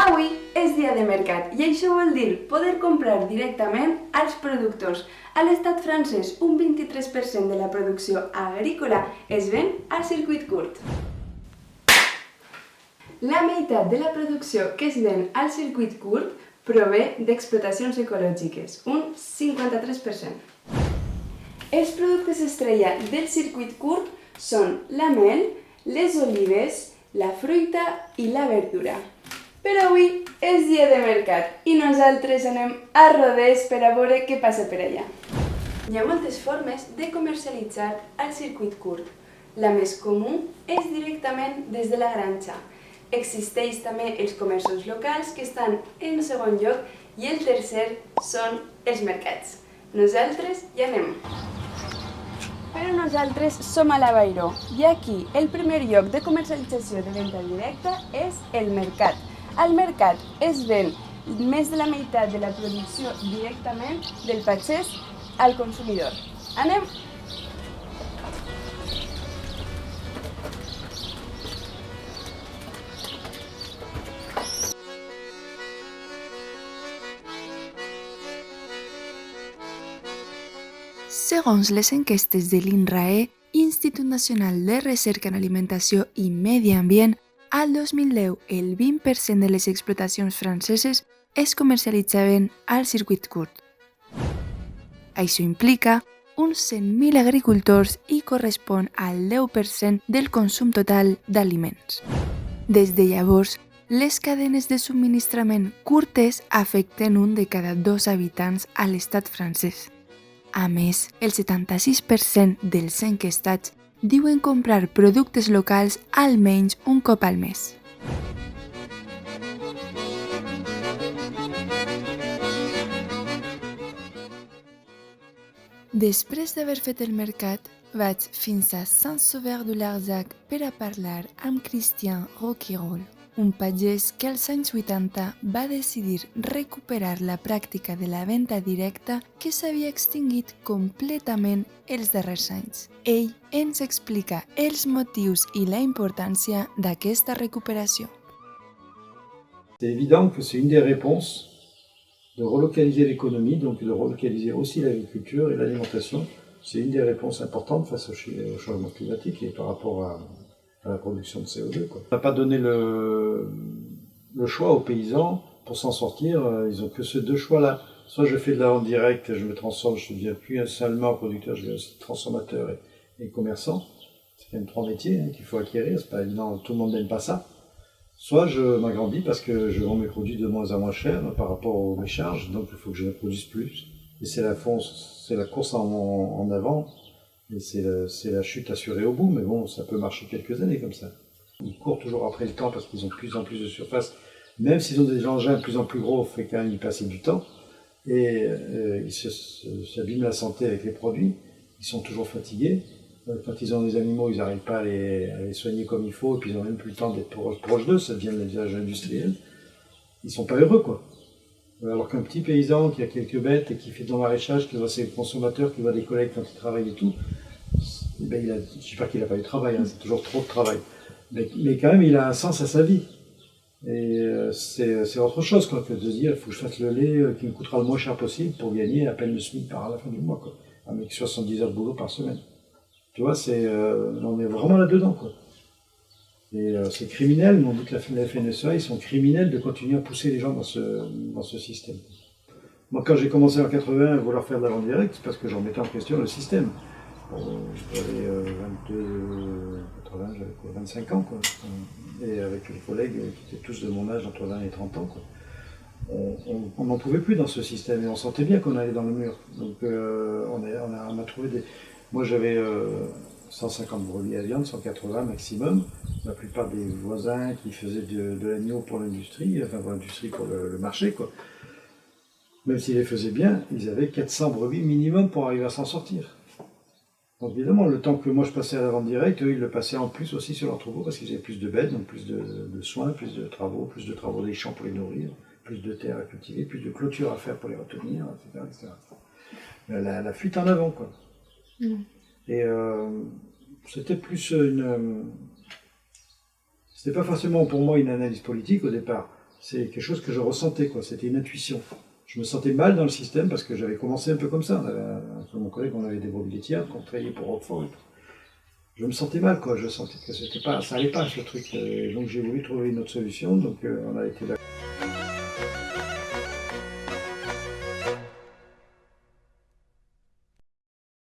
Avui és dia de mercat i això vol dir poder comprar directament als productors. A l'estat francès, un 23% de la producció agrícola es ven al circuit curt. La meitat de la producció que es ven al circuit curt prové d'explotacions ecològiques, un 53%. Els productes estrella del circuit curt són la mel, les olives, la fruita i la verdura. Però avui és dia de mercat i nosaltres anem a Rodés per a veure què passa per allà. Hi ha moltes formes de comercialitzar al circuit curt. La més comú és directament des de la granja. Existeix també els comerços locals que estan en segon lloc i el tercer són els mercats. Nosaltres hi anem. Però nosaltres som a l'Avairó i aquí el primer lloc de comercialització de venda directa és el mercat. Al mercat es ven més de la meitat de la producció directament del pagès al consumidor. Anem! Segons les enquestes de l'INRAE, Institut Nacional de Recerca en Alimentació i Medi Ambient, al 2010 el 20% de les explotacions franceses es comercialitzaven al circuit curt. Això implica uns 100.000 agricultors i correspon al 10% del consum total d'aliments. Des de llavors, les cadenes de subministrament curtes afecten un de cada 2 habitants a l'estat francès. A més, el 76% dels enquestats diuen comprar productes locals almenys un cop al mes. Després d'haver fet el mercat, vaig fins a Saint-Sauveur-de-Larzac per a parlar amb Christian Roquirol, un pagès que als anys 80 va decidir recuperar la pràctica de la venda directa que s'havia extingit completament els darrers anys. Ell ens explica els motius i la importància d'aquesta recuperació. C'est évident que c'est une des réponses de relocaliser l'économie, donc de relocaliser aussi l'agriculture et l'alimentation. C'est une des réponses importantes face au changement climatique et par rapport à la production de CO2. On n'a pas donné le choix aux paysans pour s'en sortir, ils n'ont que ces 2 choix-là. Soit je fais de la vente directe, je me transforme, je ne deviens plus seulement producteur, je deviens aussi transformateur et commerçant. C'est quand même 3 métiers qu'il faut acquérir, c'est pas évident, tout le monde n'aime pas ça. Soit je m'agrandis parce que je vends mes produits de moins en moins cher par rapport à mes charges, donc il faut que je produise plus. Et c'est la course en avant. Et c'est la chute assurée au bout, mais bon, ça peut marcher quelques années comme ça. Ils courent toujours après le temps parce qu'ils ont de plus en plus de surface. Même s'ils ont des engins de plus en plus gros, il faut quand même y passer du temps. Et ils s'abîment la santé avec les produits. Ils sont toujours fatigués. Quand ils ont des animaux, ils n'arrivent pas à les soigner comme il faut. Et puis ils n'ont même plus le temps d'être proche d'eux. Ça devient l'usage industriel. Ils ne sont pas heureux, quoi. Alors qu'un petit paysan qui a quelques bêtes et qui fait de maraîchage, qui voit ses consommateurs, qui voit des collègues quand il travaille et tout, ben je ne dis pas qu'il n'a pas eu de travail, c'est toujours trop de travail. Mais quand même, il a un sens à sa vie. Et c'est autre chose quoi, que de dire il faut que je fasse le lait qui me coûtera le moins cher possible pour gagner à peine le SMIC par la fin du mois, quoi, avec 70 heures de boulot par semaine. Tu vois, on est vraiment là-dedans, quoi. Et c'est criminel, on dit que la FNSEA, ils sont criminels de continuer à pousser les gens dans ce système. Moi, quand j'ai commencé en 80 à vouloir faire de la vente directe, c'est parce que j'en mettais en question le système. J'avais 80, j'avais 25 ans, quoi. Et avec les collègues qui étaient tous de mon âge, entre 20 et 30 ans, quoi. On n'en pouvait plus dans ce système et on sentait bien qu'on allait dans le mur. Donc on a trouvé des... Moi j'avais 150 brebis à viande, 180 maximum. La plupart des voisins qui faisaient de l'agneau pour l'industrie, enfin pour l'industrie, pour le marché, quoi. Même s'ils les faisaient bien, ils avaient 400 brebis minimum pour arriver à s'en sortir. Donc évidemment, le temps que moi je passais à la vente directe, eux ils le passaient en plus aussi sur leur troupeau parce qu'ils avaient plus de bêtes, donc plus de soins, plus de travaux des champs pour les nourrir, plus de terre à cultiver, plus de clôtures à faire pour les retenir, etc. La fuite en avant, quoi. Et c'était plus c'était pas forcément pour moi une analyse politique au départ. C'est quelque chose que je ressentais, quoi. C'était une intuition. Je me sentais mal dans le système parce que j'avais commencé un peu comme ça. Avec mon collègue, on avait des brebis laitières, qu'on travaillait pour Roquefort et tout. Je me sentais mal, quoi. Je sentais que ça n'allait pas, ce truc. Donc j'ai voulu trouver une autre solution, donc on a été là.